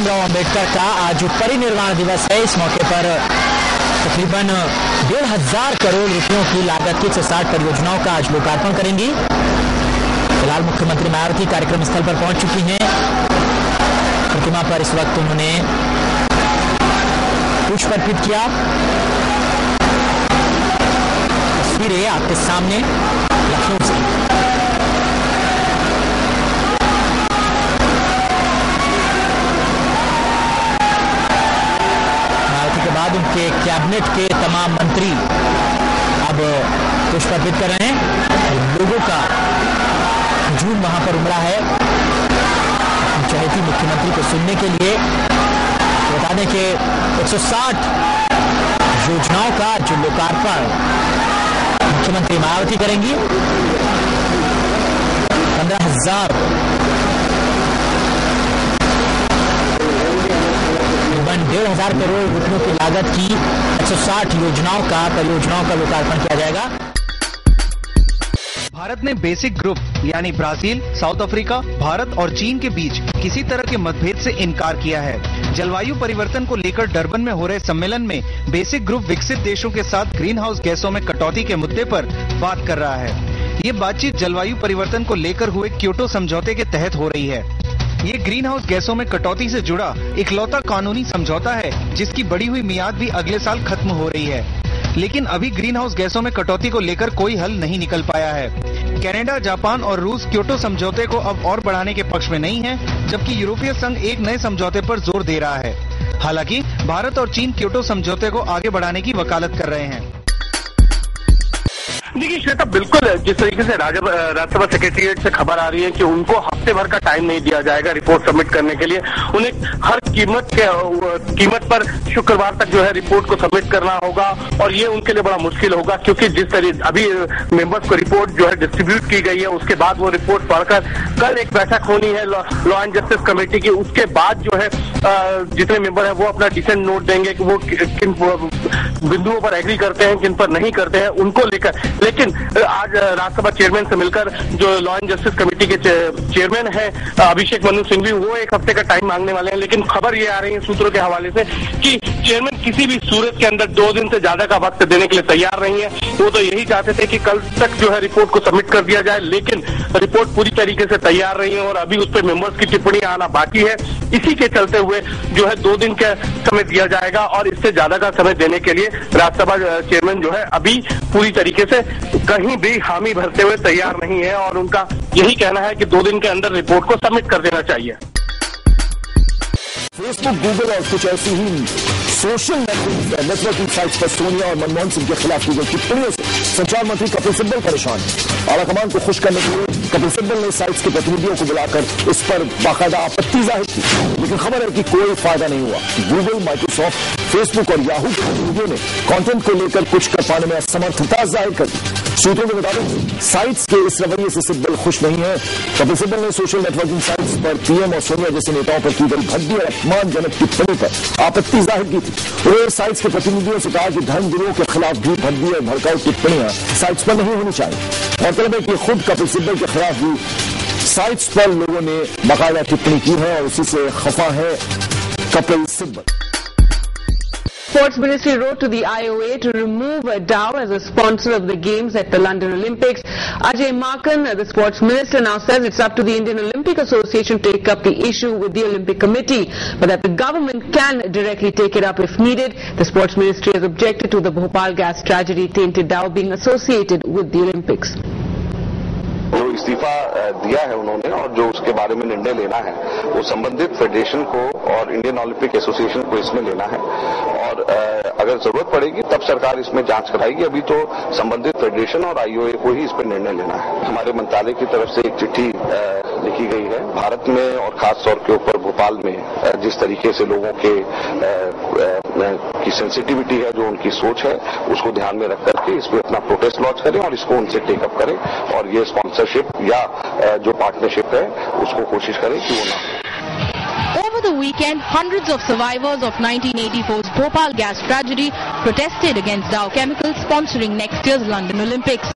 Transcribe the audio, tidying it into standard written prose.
भीमराव अंबेडकर का आज परिनिर्वाण दिवस है। इस मौके पर तकरीबन 1,500 करोड़ रुपयों की लागत की 160 परियोजनाओं का आज लोकार्पण करेंगी। फिलहाल मुख्यमंत्री मायावती कार्यक्रम स्थल पर पहुंच चुकी हैं। प्रतिमा पर इस वक्त उन्होंने पुष्प अर्पित किया। तस्वीरें आपके सामने लखनऊ से। मायावती के बाद उनके कैबिनेट के तमाम मंत्री अब पुष्प अर्पित कर रहे हैं। लोगों का हुजूम वहां पर उमड़ा है चहेती मुख्यमंत्री को सुनने के लिए। बता दें कि 160 योजनाओं का जो लोकार्पण मुख्यमंत्री मायावती करेंगी। 15,000 तकरीबन 1,500 करोड़ रुपयों की लागत की 160 परियोजनाओं का लोकार्पण किया जाएगा। भारत ने बेसिक ग्रुप यानी ब्राजील, साउथ अफ्रीका, भारत और चीन के बीच किसी तरह के मतभेद से इनकार किया है। जलवायु परिवर्तन को लेकर डरबन में हो रहे सम्मेलन में बेसिक ग्रुप विकसित देशों के साथ ग्रीन हाउस गैसों में कटौती के मुद्दे पर बात कर रहा है। ये बातचीत जलवायु परिवर्तन को लेकर हुए क्योटो समझौते के तहत हो रही है। ये ग्रीन हाउस गैसों में कटौती से जुड़ा इकलौता कानूनी समझौता है जिसकी बढ़ी हुई मियाद भी अगले साल खत्म हो रही है। लेकिन अभी ग्रीन हाउस गैसों में कटौती को लेकर कोई हल नहीं निकल पाया है। कनाडा, जापान और रूस क्योटो समझौते को अब और बढ़ाने के पक्ष में नहीं है, जबकि यूरोपीय संघ एक नए समझौते पर जोर दे रहा है। हालांकि भारत और चीन क्योटो समझौते को आगे बढ़ाने की वकालत कर रहे हैं। देखिए श्वेता, बिल्कुल जिस तरीके से राज्यसभा सेक्रेटेरिएट से खबर आ रही है कि उनको हफ्ते भर का टाइम नहीं दिया जाएगा रिपोर्ट सबमिट करने के लिए। उन्हें हर कीमत पर शुक्रवार तक जो है रिपोर्ट को सबमिट करना होगा और ये उनके लिए बड़ा मुश्किल होगा, क्योंकि जिस तरीके अभी मेंबर्स को रिपोर्ट जो है डिस्ट्रीब्यूट की गई है, उसके बाद वो रिपोर्ट पढ़कर कल एक बैठक होनी है लॉ एंड जस्टिस कमेटी की। उसके बाद जो है जितने मेंबर है वो अपना डिसेंट नोट देंगे कि वो किन बिंदुओं पर एग्री करते हैं, किन पर नहीं करते हैं, उनको लेकर। लेकिन आज राज्यसभा चेयरमैन से मिलकर जो लॉ एंड जस्टिस कमेटी के चेयरमैन है अभिषेक मनु सिंघवी, वो एक हफ्ते का टाइम मांगने वाले हैं। लेकिन खबर ये आ रही है सूत्रों के हवाले से कि चेयरमैन किसी भी सूरत के अंदर 2 दिन से ज्यादा का वक्त देने के लिए तैयार नहीं है। वो तो यही चाहते थे कि कल तक जो है रिपोर्ट को सबमिट कर दिया जाए, लेकिन रिपोर्ट पूरी तरीके से तैयार नहीं है और अभी उस पर मेंबर्स की टिप्पणी आना बाकी है। इसी के चलते हुए जो है 2 दिन का समय दिया जाएगा और इससे ज्यादा का समय देने के लिए राज्यसभा चेयरमैन जो है अभी पूरी तरीके से कहीं भी हामी भरते हुए तैयार नहीं है और उनका यही कहना है कि 2 दिन के अंदर रिपोर्ट को सबमिट कर देना चाहिए। फेसबुक, गूगल और कुछ ऐसी ही सोशल नेटवर्किंग साइट्स पर सोनिया और मनमोहन सिंह के खिलाफ की गई टिप्पणियों से संचार मंत्री कपिल सिब्बल परेशान है। आलाकमान को खुश करने के लिए कपिल सिब्बल ने साइट्स के प्रतिनिधियों को बुलाकर इस पर बाकायदा आपत्ति जाहिर की, लेकिन खबर है कि कोई फायदा नहीं हुआ। गूगल, माइक्रोसॉफ्ट, फेसबुक और याहू के प्रतिनिधियों ने कंटेंट को लेकर कुछ कर पाने में असमर्थता जाहिर कर दी। सूत्रों के मुताबिक साइट्स के इस रवैये से सिब्बल खुश नहीं है। कपिल सिब्बल ने सोशल नेटवर्किंग साइट्स पर पीएम और सोनिया जैसे नेताओं पर की गई भद्दी और अपमानजनक टिप्पणी पर आपत्ति जाहिर की थी। उन्होंने साइट्स के प्रतिनिधियों से कहा कि धर्मगुरुओं के खिलाफ भी भद्दी और भड़काऊ टिप्पणियां साइट्स पर नहीं होनी चाहिए। और मतलब है कि खुद कपिल सिब्बल के खिलाफ भी साइट्स पर लोगों ने बाकायदा टिप्पणी की है और उसी से खफा है Kapil Sibal. Sports Ministry wrote to the IOA to remove Dow as a sponsor of the Games at the London Olympics. Ajay Markan, the Sports Minister, now says it's up to the Indian Olympic Association to take up the issue with the Olympic Committee, but that the government can directly take it up if needed. The Sports Ministry has objected to the Bhopal gas tragedy tainted Dow being associated with the Olympics. जो इस्तीफा दिया है उन्होंने और जो उसके बारे में निर्णय लेना है वो संबंधित फेडरेशन को और इंडियन ओलंपिक एसोसिएशन को इसमें लेना है और अगर जरूरत पड़ेगी तब सरकार इसमें जांच कराएगी। अभी तो संबंधित फेडरेशन और आईओए को ही इस पर निर्णय लेना है। हमारे मंत्रालय की तरफ से एक चिट्ठी लिखी गई है। भारत में और खास तौर के ऊपर भोपाल में जिस तरीके से लोगों की सेंसिटिविटी है, जो उनकी सोच है, उसको ध्यान में रख करके इस पर अपना प्रोटेस्ट लॉन्च करें और इसको उनसे टेकअप करें और ये स्पॉन्सरशिप या जो पार्टनरशिप है उसको कोशिश करें कि वो ना हो। Over the weekend, hundreds of survivors of 1984's Bhopal gas tragedy protested against Dow Chemicals sponsoring next year's London Olympics.